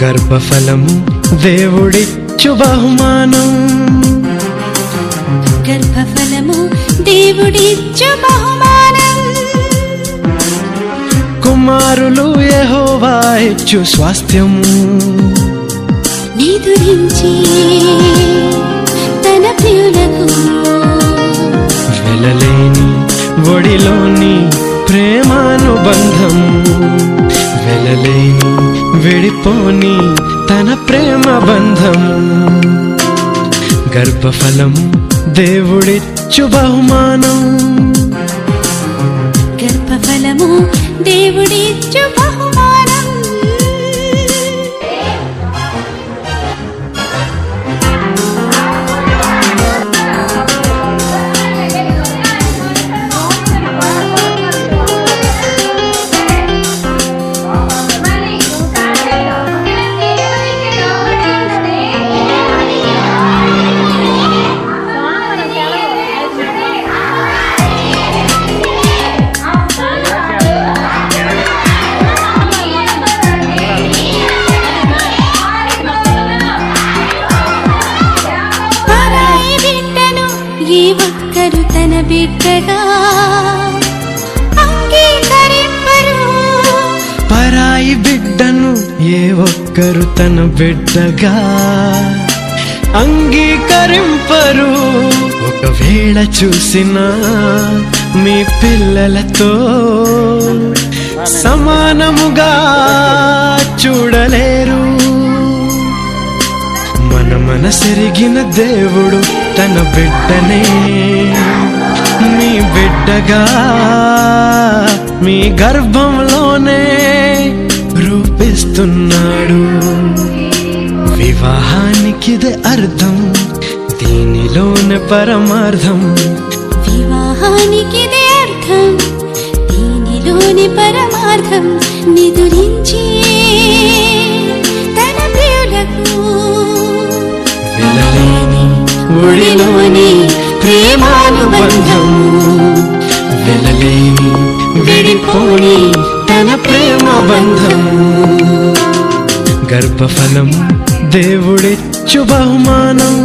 గర్భఫలము దేవుడిచ్చు బహుమానం, గర్భఫలము దేవుడిచ్చు బహుమానం. కుమారులు యెహోవా ఇచ్చు స్వాస్థ్యము, నిదురించి తన ప్రియులకు వెలలేని ఒడిలోని ప్రేమానుబంధం, వెలలేని విడిపోని తన ప్రేమ బంధము. గర్భఫలము దేవుడిచ్చు బహుమానం, గర్భఫలము దేవుడిచ్చు బహుమానం. ఏ ఒక్కరు తన బిడ్డగా అంగీకరింపరు, పరాయి బిడ్డను ఏ ఒక్కరు తన బిడ్డగా అంగీకరింపరు. ఒకవేళ చూసినా మీ పిల్లలతో సమానముగా చూడలేరు. మనసెరిగిన దేవుడు తన బిడ్డనే మీ బిడ్డగా మీ గర్భంలోనే రూపిస్తున్నాడు. వివాహానికిదే అర్థం, దీనిలోనే పరమార్థం. వివాహానికిదే అర్థం, దీనిలోని పరమార్థం. నిదురించి తన ప్రియులకు వెలలేని ఒడిలోని ప్రేమానుబంధం, వెలలేని విడిపోని తన ప్రేమ బంధం. గర్భఫలం దేవుడిచ్చు బహుమానం,